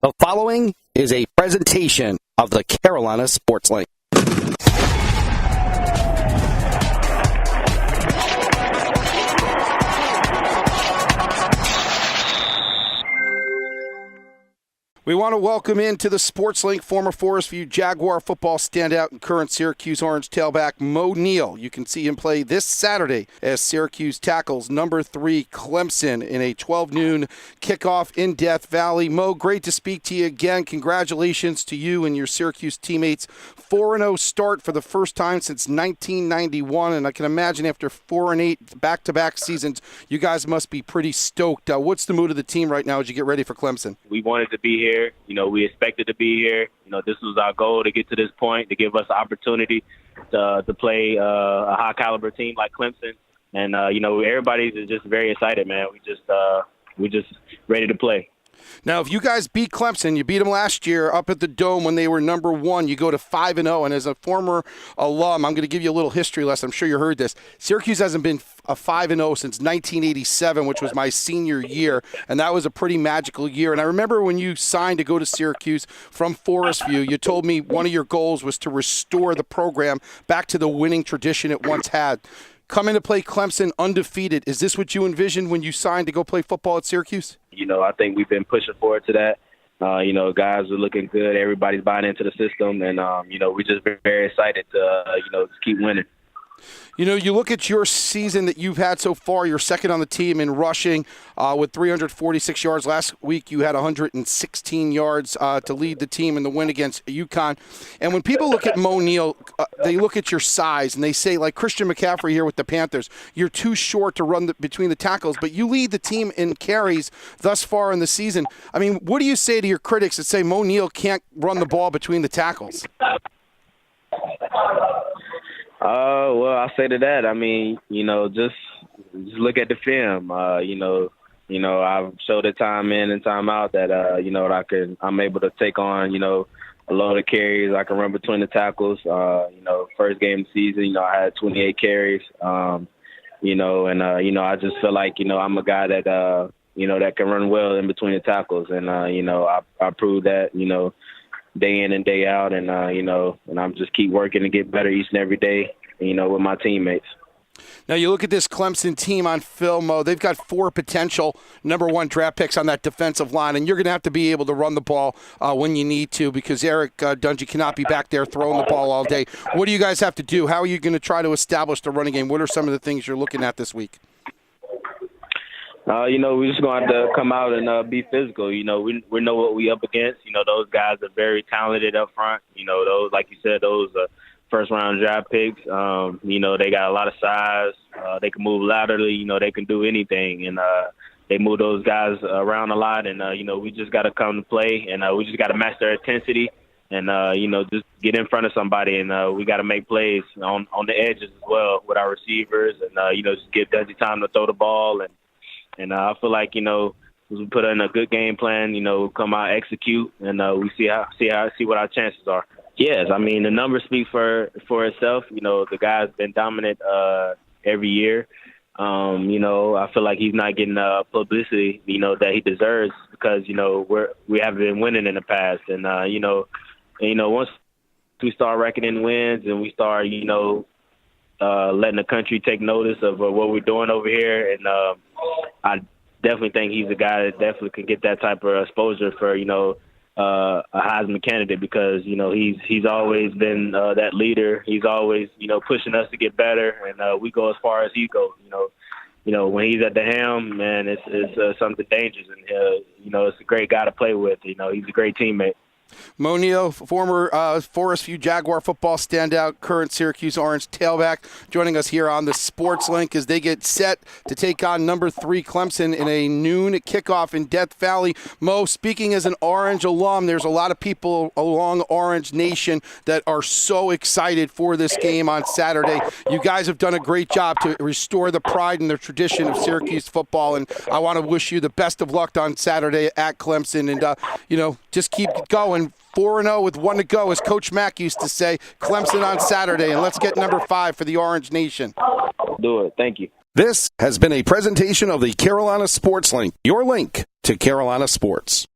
The following is a presentation of the Carolina Sports Link. We want to welcome into the Sports Link former Forest View Jaguar football standout and current Syracuse Orange tailback Moe Neil. You can see him play this Saturday as Syracuse tackles number 3 Clemson in a 12 noon kickoff in Death Valley. Moe, great to speak to you again. Congratulations to you and your Syracuse teammates. 4-0 start for the first time since 1991, and I can imagine after 4-8 back-to-back seasons, you guys must be pretty stoked. What's the mood of the team right now as you get ready for Clemson? We wanted to be here. We expected to be here. This was our goal to get to this point, to give us the opportunity to play a high-caliber team like Clemson. And, everybody's just very excited, man. We just ready to play. Now, if you guys beat Clemson, you beat them last year up at the Dome when they were number 1. You go to 5-0, and as a former alum, I'm going to give you a little history lesson. I'm sure you heard this. Syracuse hasn't been a 5-0 since 1987, which was my senior year, and that was a pretty magical year. And I remember when you signed to go to Syracuse from Forest View, you told me one of your goals was to restore the program back to the winning tradition it once had. Coming to play Clemson undefeated, is this what you envisioned when you signed to go play football at Syracuse? I think we've been pushing forward to that. Guys are looking good. Everybody's buying into the system, and, we're just very excited to, just keep winning. You look at your season that you've had so far. You're second on the team in rushing with 346 yards. Last week you had 116 yards to lead the team in the win against UConn. And when people look at Moe Neil, they look at your size and they say, like Christian McCaffrey here with the Panthers, you're too short to run between the tackles, but you lead the team in carries thus far in the season. I mean, what do you say to your critics that say Moe Neil can't run the ball between the tackles? Well, I say to that, just look at the film. I've showed it time in and time out that, I'm able to take on, a load of carries. I can run between the tackles. First game of the season, I had 28 carries. I just feel like, I'm a guy that, that can run well in between the tackles. And, I proved that, day in and day out, and and I'm just keep working to get better each and every day, with my teammates. Now you look at this Clemson team on film, Mo. They've got 4 potential number 1 draft picks on that defensive line, and you're going to have to be able to run the ball when you need to because Eric Dungy cannot be back there throwing the ball all day. What do you guys have to do? How are you going to try to establish the running game? What are some of the things you're looking at this week? We're just going to have to come out and be physical. We know what we up against. Those guys are very talented up front. Those, like you said, those are first-round draft picks. They got a lot of size. They can move laterally. They can do anything. And they move those guys around a lot. And, we just got to come to play. And we just got to match their intensity and, just get in front of somebody. And we got to make plays on the edges as well with our receivers. And, just give Dundee time to throw the ball. And I feel like, we put in a good game plan, come out, execute, and we see what our chances are. Yes, the numbers speak for itself. The guy's been dominant every year. I feel like he's not getting publicity, that he deserves because, we haven't been winning in the past. And, once we start reckoning wins and we start, letting the country take notice of what we're doing over here. And I definitely think he's a guy that definitely can get that type of exposure for, a Heisman candidate because, he's always been that leader. He's always, pushing us to get better. And we go as far as he goes, when he's at the helm, man, it's something dangerous. And, it's a great guy to play with. He's a great teammate. Moe Neil, former Forest View Jaguar football standout, current Syracuse Orange tailback, joining us here on the Sports Link as they get set to take on number 3 Clemson in a noon kickoff in Death Valley. Mo, speaking as an Orange alum, there's a lot of people along Orange Nation that are so excited for this game on Saturday. You guys have done a great job to restore the pride and the tradition of Syracuse football, and I want to wish you the best of luck on Saturday at Clemson, and just keep going. 4-0 with 1 to go, as Coach Mack used to say. Clemson on Saturday, and let's get number 5 for the Orange Nation. Do it. Thank you. This has been a presentation of the Carolina Sports Link, your link to Carolina sports.